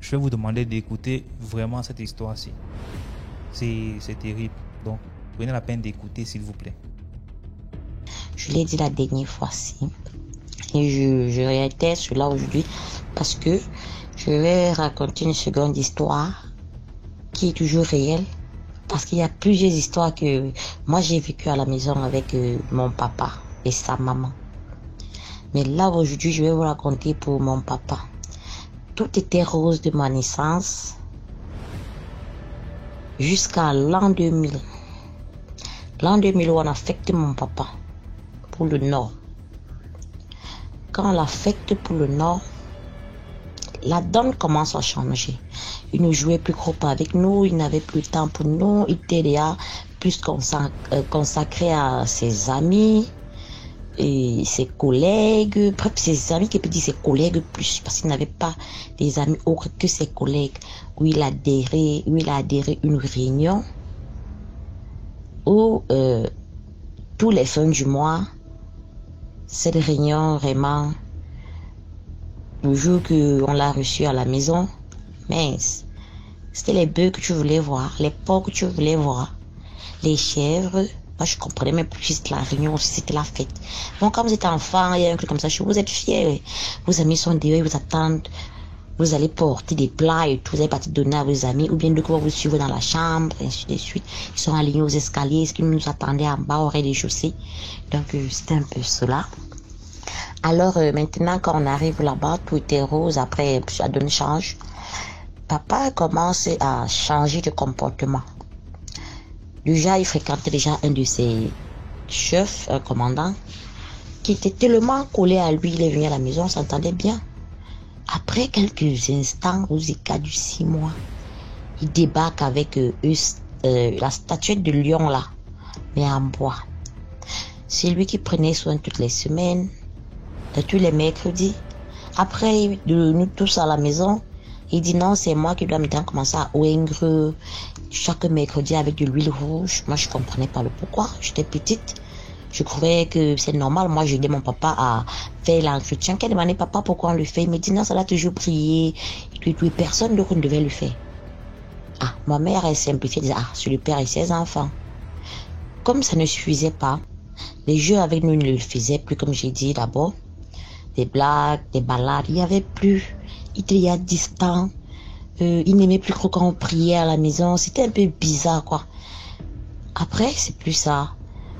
Je vais vous demander d'écouter vraiment cette histoire-ci. C'est terrible. Donc, prenez la peine d'écouter, s'il vous plaît. Je l'ai dit la dernière fois-ci. Et je réitère cela aujourd'hui parce que je vais raconter une seconde histoire qui est toujours réelle. Parce qu'il y a plusieurs histoires que moi j'ai vécues à la maison avec mon papa et sa maman. Mais là aujourd'hui, je vais vous raconter pour mon papa. Tout était rose de ma naissance jusqu'à l'an 2000. L'an 2000 où on affecte mon papa pour le Nord. Quand on l'affecte pour le Nord, la donne commence à changer. Il ne jouait plus trop avec nous, il n'avait plus de temps pour nous, il était déjà plus consacré à ses amis et ses collègues, bref, ses amis qui peut dire ses collègues plus, parce qu'il n'avait pas des amis autres que ses collègues, où il a adhéré une réunion où tous les fins du mois, cette réunion vraiment, le jour qu'on l'a reçu à la maison, mince, c'était les bœufs que tu voulais voir, les porcs que tu voulais voir, les chèvres. Moi, je comprenais même plus juste la réunion, c'était la fête. Donc, quand vous êtes enfant, il y a un truc comme ça, vous êtes fiers. Vos amis sont derrière, ils vous attendent. Vous allez porter des plats et tout, vous allez partir donner à vos amis, ou bien de quoi vous suivre dans la chambre, et ainsi de suite. Ils sont alignés aux escaliers, ce qui nous attendait en bas au rez-de-chaussée. Donc, c'était un peu cela. Alors, maintenant, quand on arrive là-bas, tout était rose, après, ça donne change. Papa commence à changer de comportement. Déjà, il fréquentait déjà un de ses chefs, un commandant, qui était tellement collé à lui, il est venu à la maison, on s'entendait bien. Après quelques instants, aux écarts du 6 mois, il débarque avec la statuette de lion là, mais en bois. C'est lui qui prenait soin toutes les semaines, tous les mercredis. Après, de nous tous à la maison, il dit non, c'est moi qui dois maintenant commencer à oingre chaque mercredi avec de l'huile rouge. Moi, je comprenais pas le pourquoi. J'étais petite. Je croyais que c'est normal. Moi, j'ai aidé mon papa à faire l'entretien. Qu'elle demandait papa pourquoi on le fait. Il me dit non, ça l'a toujours prié. Et personne d'autre ne devait le faire. Ah, ma mère, elle simplifiait, elle disait, ah, c'est le père et ses enfants. Comme ça ne suffisait pas, les jeux avec nous ne le faisaient plus, comme j'ai dit d'abord. Des blagues, des balades, il n'y avait plus. Il était distant. Il n'aimait plus trop quand on priait à la maison. C'était un peu bizarre, quoi. Après, c'est plus ça.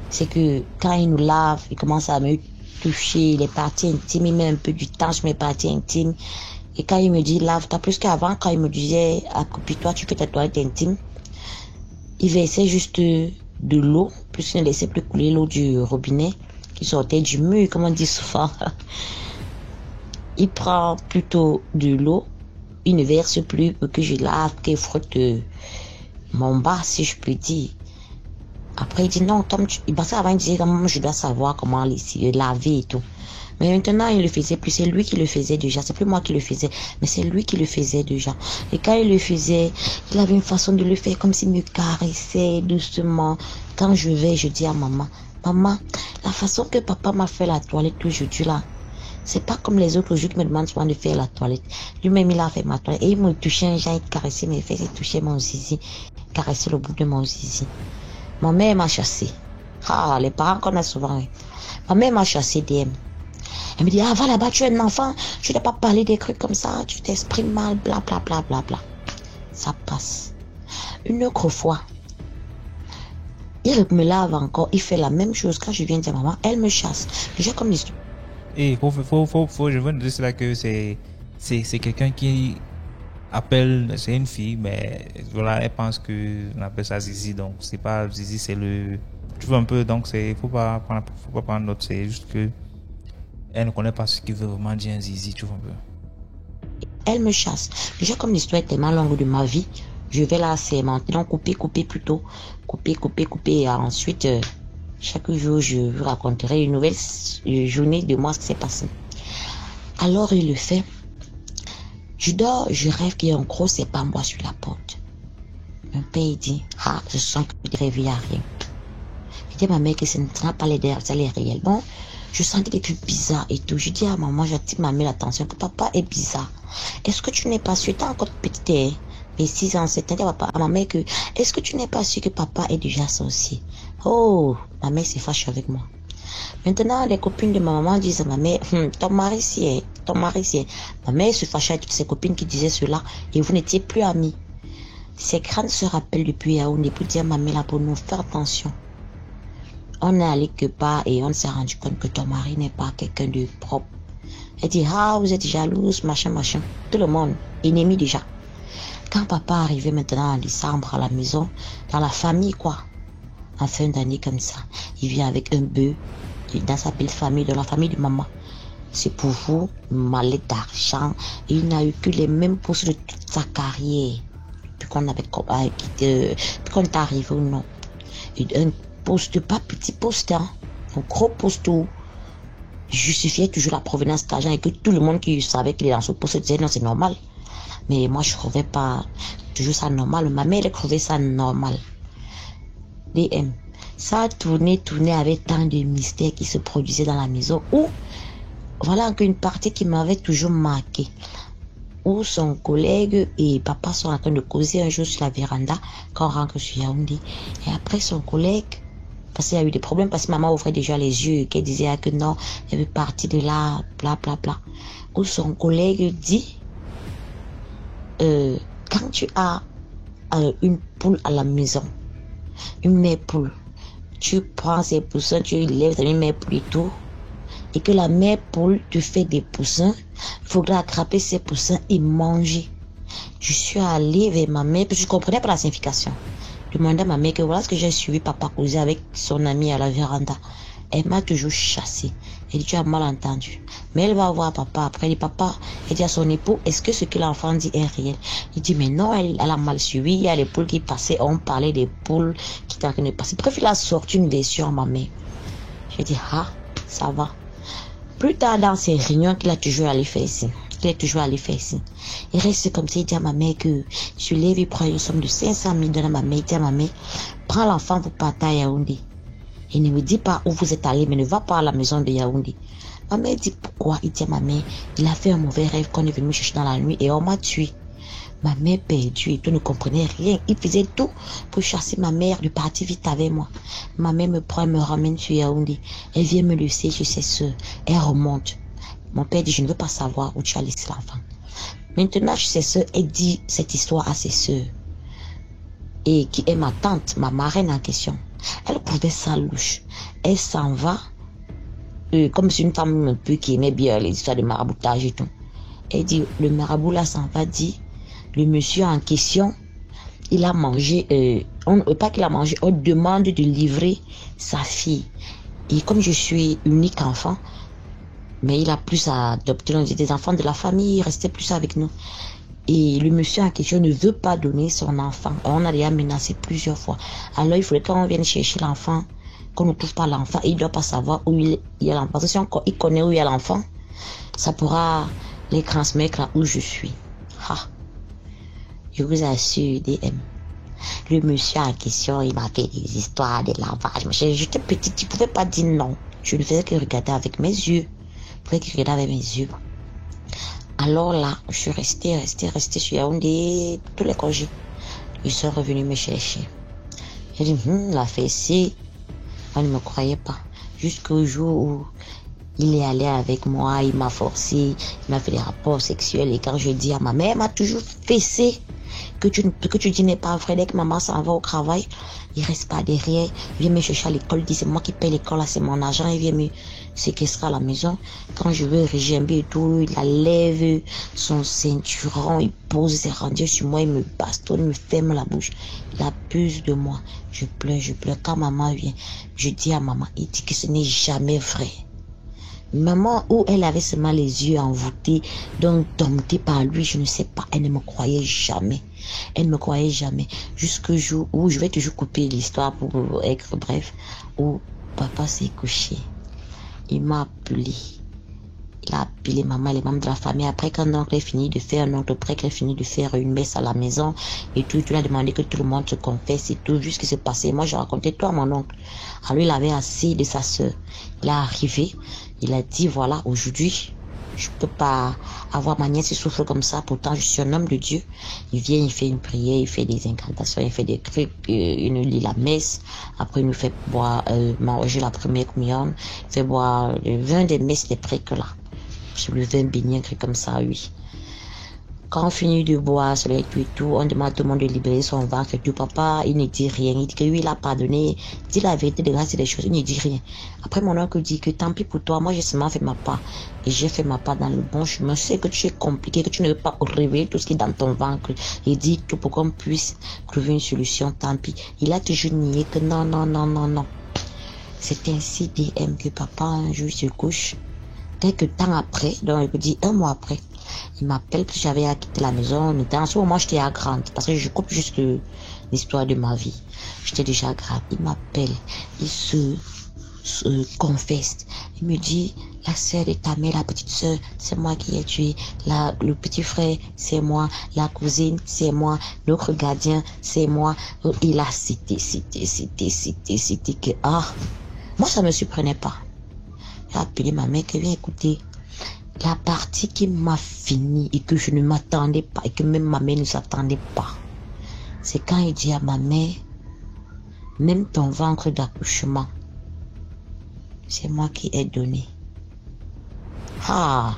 C'est que quand il nous lave, il commence à me toucher les parties intimes. Il met un peu du temps sur mes parties intimes. Et quand il me dit lave-toi, plus qu'avant, quand il me disait accroupis-toi, tu fais ta toilette intime, il versait juste de l'eau, plus il ne laissait plus couler l'eau du robinet qui sortait du mur, comme on dit souvent. Il prend plutôt de l'eau, il ne verse plus pour que je lave, qu'il frotte mon bas, si je peux dire. Après, il dit non, Tom, parce qu'avant, il disait, maman, je dois savoir comment les laver et tout. Mais maintenant, il le faisait plus. C'est lui qui le faisait déjà. C'est plus moi qui le faisais. Mais c'est lui qui le faisait déjà. Et quand il le faisait, il avait une façon de le faire comme s'il me caressait doucement. Quand je vais, je dis à maman, maman, la façon que papa m'a fait la toilette aujourd'hui là, c'est pas comme les autres jours qui me demandent souvent de faire la toilette. Lui-même, il a fait ma toilette. Et il me touchait un genre, il caressait mes fesses, il touchait mon zizi. Il caressait le bout de mon zizi. Ma mère m'a chassé. Ah, les parents qu'on a souvent. Ma mère m'a chassé DM. Elle me dit, ah, va là-bas, tu es un enfant, tu ne dois pas parler des trucs comme ça, tu t'exprimes mal, bla, bla, bla, bla, bla. Ça passe. Une autre fois, il me lave encore, il fait la même chose. Quand je viens dire maman, elle me chasse. Déjà comme l'histoire. Et je veux dire cela que c'est quelqu'un qui appelle, c'est une fille, mais voilà, elle pense que on appelle ça Zizi, donc c'est pas Zizi, c'est le, tu vois un peu, donc faut pas prendre note, c'est juste que elle ne connaît pas ce qui veut vraiment dire un Zizi, tu vois un peu. Elle me chasse. Déjà comme l'histoire est tellement longue de ma vie, je vais la segmenter, donc couper plutôt, couper, et ensuite, chaque jour, je vous raconterai une nouvelle journée de moi, ce qui s'est passé. Alors, il le fait. Je dors, je rêve qu'il y a un gros serpent bois sur la porte. Mon père, il dit, ah, je sens que je ne réveille à rien. Je dis à ma mère que ce ne sera pas les derrière, ça les réels. Bon, Je sentais des trucs bizarres et tout. Je dis à maman, j'attire ma mère l'attention que papa est bizarre. Est-ce que tu n'es pas sûr? T'es encore petite, hein? Mais 6 ans, 7 ans, papa, à ma mère que, est-ce que tu n'es pas sûr que papa est déjà sorcier? Oh, ma mère s'est fâchée avec moi. Maintenant, les copines de ma maman disent à ma mère, ton mari c'est, ton mari c'est. Ma mère se fâchait avec toutes ses copines qui disaient cela et vous n'étiez plus amis. Ses grandes se rappellent depuis Yaoundé pour dire à ma mère là pour nous faire attention. On est allé quelque part et on s'est rendu compte que ton mari n'est pas quelqu'un de propre. Elle dit, ah, vous êtes jalouse, machin, machin. Tout le monde, ennemi déjà. Quand papa arrivait maintenant en décembre à la maison, dans la famille quoi, en fin d'année comme ça, il vient avec un bœuf dans sa belle famille, dans la famille de maman. C'est pour vous, malais d'argent. Il n'a eu que les mêmes postes de toute sa carrière. Puis qu'on avait quitté, puis qu'on est arrivé ou non. Un poste, pas petit poste, hein, un gros poste où justifiait toujours la provenance d'argent et que tout le monde qui savait qu'il est dans ce poste disait non, c'est normal. Mais moi, je ne trouvais pas toujours ça normal. Ma mère, elle trouvait ça normal. DM. Ça a tourné avec tant de mystères qui se produisaient dans la maison. Ou, voilà une partie qui m'avait toujours marqué. Où son collègue et papa sont en train de causer un jour sur la véranda quand on rentre sur Yaoundé. Et après, son collègue, parce qu'il y a eu des problèmes, parce que maman ouvrait déjà les yeux, qu'elle disait que non, elle veut partir de là, bla bla bla. Où son collègue dit, quand tu as une poule à la maison, une mère poule, tu prends ses poussins, tu lèves une mère poule et tout, et que la mère poule te fait des poussins, il faudra attraper ces poussins et manger. Je suis allée vers ma mère, parce que je comprenais pas la signification. Je demandais à ma mère que voilà ce que j'ai suivi papa causer avec son ami à la véranda. Elle m'a toujours chassée. Elle dit, tu as mal entendu. Mais elle va voir papa. Après, elle dit, papa, elle dit à son époux, est-ce que ce que l'enfant dit est réel? Il dit, mais non, elle a mal suivi. Il y a les poules qui passaient. On parlait des poules qui étaient en train de passer. Bref, il a sorti une version à ma mère. J'ai dit, ah, ça va. Plus tard dans ces réunions qu'il a toujours allé faire ici. Il reste comme ça, il dit à ma mère que je lève, il prend une somme de 500 000 $ à ma mère. Il dit à ma mère, prends l'enfant, vous partez à Yaoundé. Il ne me dit pas où vous êtes allé, mais ne va pas à la maison de Yaoundé. Ma mère dit pourquoi? Il dit à ma mère, il a fait un mauvais rêve qu'on est venu me chercher dans la nuit et on m'a tué. Ma mère perdue et tout ne comprenait rien. Il faisait tout pour chasser ma mère de partir vite avec moi. Ma mère me prend et me ramène sur Yaoundé. Elle vient me laisser chez ses soeurs. Elle remonte. Mon père dit, je ne veux pas savoir où tu as laissé l'enfant. Maintenant, chez ses soeurs, elle dit cette histoire à ses soeurs. Et qui est ma tante, ma marraine en question. Elle trouvait ça louche. Elle s'en va, comme c'est une femme un peu qui aimait bien les histoires de maraboutage et tout. Elle dit, le marabout là s'en va, dit, le monsieur en question, il a mangé, pas qu'il a mangé, on demande de livrer sa fille. Et comme je suis unique enfant, mais il a plus à adopter des enfants de la famille, il restait plus avec nous. Et le monsieur en question ne veut pas donner son enfant. On a déjà menacé plusieurs fois. Alors il faudrait qu'on vienne chercher l'enfant, qu'on ne trouve pas l'enfant. Il ne doit pas savoir où il y a l'enfant. Parce que si il connaît où il y a l'enfant, ça pourra les transmettre là où je suis. Ha. Je vous assure, DM. Le monsieur en question, il m'a fait des histoires de lavage. J'étais petite, il ne pouvait pas dire non. Je ne faisais que regarder avec mes yeux. Je pouvais que regarder avec mes yeux. Alors là, je suis restée sur Yaoundé tous les congés. Ils sont revenus me chercher. J'ai dit, la fessée. On ne me croyait pas. Jusqu'au jour où il est allé avec moi, il m'a forcé, il m'a fait des rapports sexuels. Et quand je dis à ma mère, elle m'a toujours fessé. Que tu dis n'est pas vrai. Dès que maman s'en va au travail, il reste pas derrière. Il vient me chercher à l'école, il dit c'est moi qui paye l'école, c'est mon argent. Il vient me séquestrer à la maison. Quand je veux régimber et tout, il lève son ceinturon, il pose ses rendus sur moi, il me bastonne, il me ferme la bouche. Il abuse de moi. Je pleure. Quand maman vient, je dis à maman, il dit que ce n'est jamais vrai. Maman, où elle avait seulement les yeux envoûtés, donc domptés par lui, je ne sais pas, elle ne me croyait jamais. Elle ne me croyait jamais. Jusqu'au jour où, je vais toujours couper l'histoire pour être bref, où papa s'est couché. Il m'a appelé. Il a appelé maman, les membres de la famille. Après qu'un oncle ait fini de faire, un oncle prêtre ait fini de faire une messe à la maison et tout, il a demandé que tout le monde se confesse et tout, vu ce qui s'est passé. Moi, j'ai raconté tout à mon oncle. Alors, il avait assez de sa sœur. Il est arrivé, il a dit, voilà, aujourd'hui, je peux pas avoir ma nièce qui souffre comme ça, pourtant je suis un homme de Dieu. Il vient, il fait une prière, il fait des incantations, il fait des trucs, il nous lit la messe, après il nous fait boire, manger la première communion, il fait boire le vin des messes des prêtres là. Sur le vin béni, un truc comme ça, oui. Quand on finit de boire, sur les tout et tout, on demande à tout le monde de libérer son ventre et tout. Papa, il ne dit rien. Il dit que lui, il a pardonné. Il dit la vérité de grâce et des choses. Il ne dit rien. Après, mon oncle dit que tant pis pour toi. Moi, j'ai seulement fait ma part. Et j'ai fait ma part dans le bon chemin. Je sais que tu es compliqué, que tu ne veux pas révéler tout ce qui est dans ton ventre. Il dit que pour qu'on puisse trouver une solution, tant pis. Il a toujours nié que non, non, non, non, non. C'est ainsi, DM, que papa, un jour, se couche. Quelques temps après, donc il dit un mois après, il m'appelle parce que j'avais à quitter la maison. En ce moment, j'étais à grande parce que je coupe juste l'histoire de ma vie. J'étais déjà grande. Il m'appelle, il se confesse. Il me dit, la sœur de ta mère, la petite sœur, c'est moi qui ai tué. Le petit frère, c'est moi. La cousine, c'est moi. L'autre gardien, c'est moi. Il a cité que, moi, ça me surprenait pas. J'ai appelé ma mère qui vient écouter la partie qui m'a fini et que je ne m'attendais pas et que même ma mère ne s'attendait pas. C'est quand il dit à ma mère, même ton ventre d'accouchement, c'est moi qui ai donné. Ça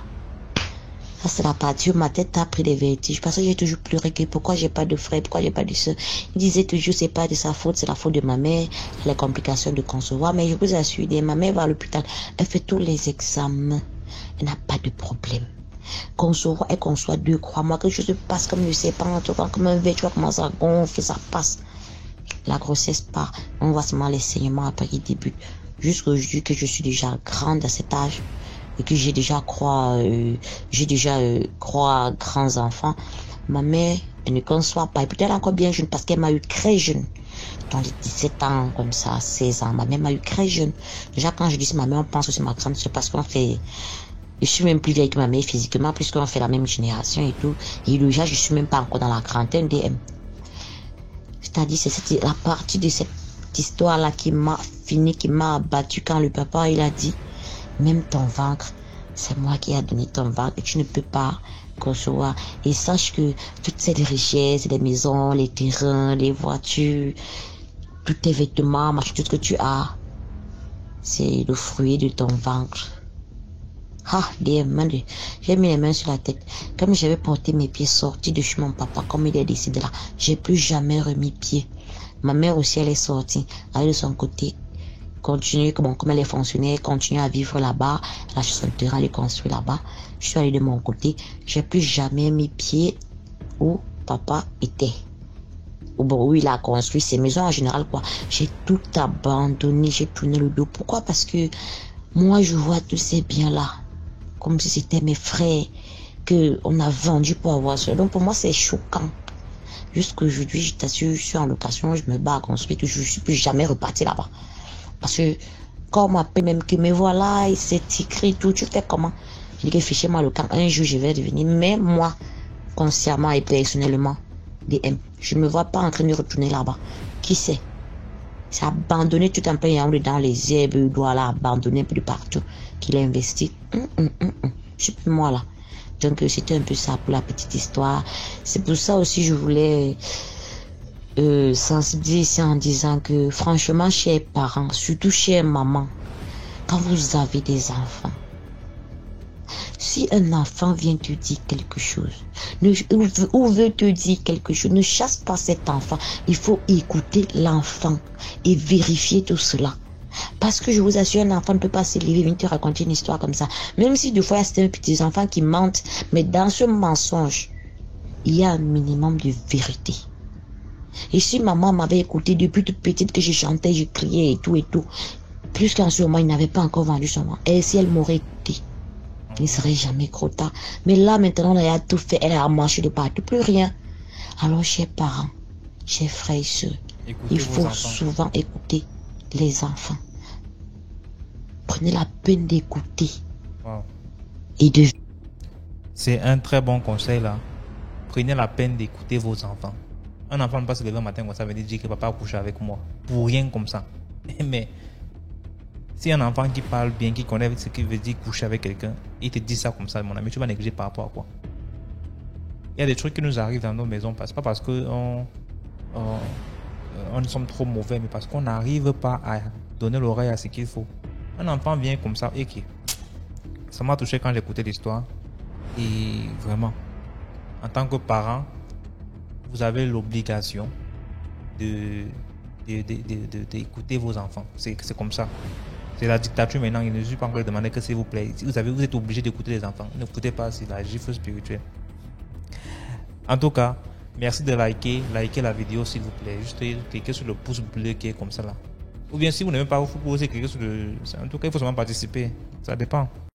c'est la partie où ma tête a pris des vertiges parce que j'ai toujours pleuré que pourquoi j'ai pas de frère, pourquoi j'ai pas de soeur. Il disait toujours c'est pas de sa faute, c'est la faute de ma mère, les complications de concevoir. Mais je vous assure, ma mère va à l'hôpital, elle fait tous les examens, elle n'a pas de problème. Concevoir et conçoit deux, crois-moi, quelque chose se passe comme je sais pas, comme un verre, tu vois comment ça gonfle, ça passe. La grossesse part, on voit seulement les saignements après qu'ils débutent. Jusqu'aujourd'hui que je suis déjà grande à cet âge. Et que j'ai déjà croix grands enfants, ma mère, elle ne conçoit pas. Et peut-être encore bien jeune, parce qu'elle m'a eu très jeune. Dans les 17 ans, comme ça, 16 ans, ma mère m'a eu très jeune. Déjà, quand je dis ma mère, on pense que c'est ma grande, c'est parce qu'on fait, je suis même plus vieille que ma mère physiquement, puisqu'on fait la même génération et tout. Et déjà, je suis même pas encore dans la quarantaine DM. C'est-à-dire, c'est la partie de cette histoire-là qui m'a fini, qui m'a abattu quand le papa, il a dit, même ton ventre, c'est moi qui ai donné ton ventre et tu ne peux pas concevoir. Et sache que toutes ces richesses, les maisons, les terrains, les voitures, tous tes vêtements, tout ce que tu as, c'est le fruit de ton ventre. J'ai mis les mains sur la tête. Comme j'avais porté mes pieds sortis de chez mon papa, comme il est décédé là, j'ai plus jamais remis pied. Ma mère aussi, elle est sortie. Elle est de son côté. Continuer comme elle est fonctionnaire, continuer à vivre là-bas, elle a son terrain, elle est construit là-bas. Je suis allée de mon côté, j'ai plus jamais mis pied où papa était. Où il a construit ses maisons en général quoi. J'ai tout abandonné, j'ai tourné le dos. Pourquoi? Parce que moi je vois tous ces biens-là comme si c'était mes frères que on a vendus pour avoir ça. Donc pour moi c'est choquant. Jusqu'aujourd'hui, je t'assure, je suis en location, je me bats à construire, je suis plus jamais reparti là-bas. Parce que quand on m'appelle même que mais voilà, il s'est écrit tout, tu fais comment? Je dis que fichez-moi le camp, un jour je vais devenir, mais moi, consciemment et personnellement, DM, je ne me vois pas en train de retourner là-bas. Qui sait? C'est abandonné tout un peu dans les herbes, il doit l'abandonner de partout, qu'il a investi. Je suis plus moi là. Donc c'était un peu ça pour la petite histoire. C'est pour ça aussi je voulais sensibiliser en disant que franchement, chers parents, surtout chers mamans, quand vous avez des enfants, si un enfant vient te dire quelque chose, ou veut te dire quelque chose, ne chasse pas cet enfant. Il faut écouter l'enfant et vérifier tout cela. Parce que je vous assure, un enfant ne peut pas se lever et venir te raconter une histoire comme ça. Même si des fois, c'est un petit enfant qui mente, mais dans ce mensonge, il y a un minimum de vérité. Et si maman m'avait écouté depuis toute petite que je chantais, je criais et tout, plus qu'en ce moment, il n'avait pas encore vendu son vent. Et si elle m'aurait écouté, il ne serait jamais trop tard. Mais là, maintenant, elle a tout fait, elle a marché de partout, plus rien. Alors, chers parents, chers frères et sœurs, il faut souvent écouter les enfants. Prenez la peine d'écouter. et de... C'est un très bon conseil là. Prenez la peine d'écouter vos enfants. Un enfant ne peut pas se lever un matin comme ça et dire que papa a couché avec moi. Pour rien comme ça. Mais si un enfant qui parle bien, qui connaît ce qu'il veut dire coucher avec quelqu'un, il te dit ça comme ça, mon ami, tu vas négliger par rapport à quoi? Il y a des trucs qui nous arrivent dans nos maisons, pas parce que on sommes trop mauvais, mais parce qu'on n'arrive pas à donner l'oreille à ce qu'il faut. Un enfant vient comme ça et qui... Ça m'a touché quand j'ai écouté l'histoire. Et vraiment, en tant que parent, vous avez l'obligation d'écouter vos enfants. C'est comme ça. C'est la dictature maintenant. Il ne suffit pas encore de demander que s'il vous plaît. Si vous êtes obligé d'écouter les enfants. N'écoutez pas, c'est la gifle spirituelle. En tout cas, merci de liker la vidéo s'il vous plaît. Juste cliquez sur le pouce bleu qui est comme ça là. Ou bien si vous n'aimez pas, vous pouvez cliquer sur le... En tout cas, il faut seulement participer. Ça dépend.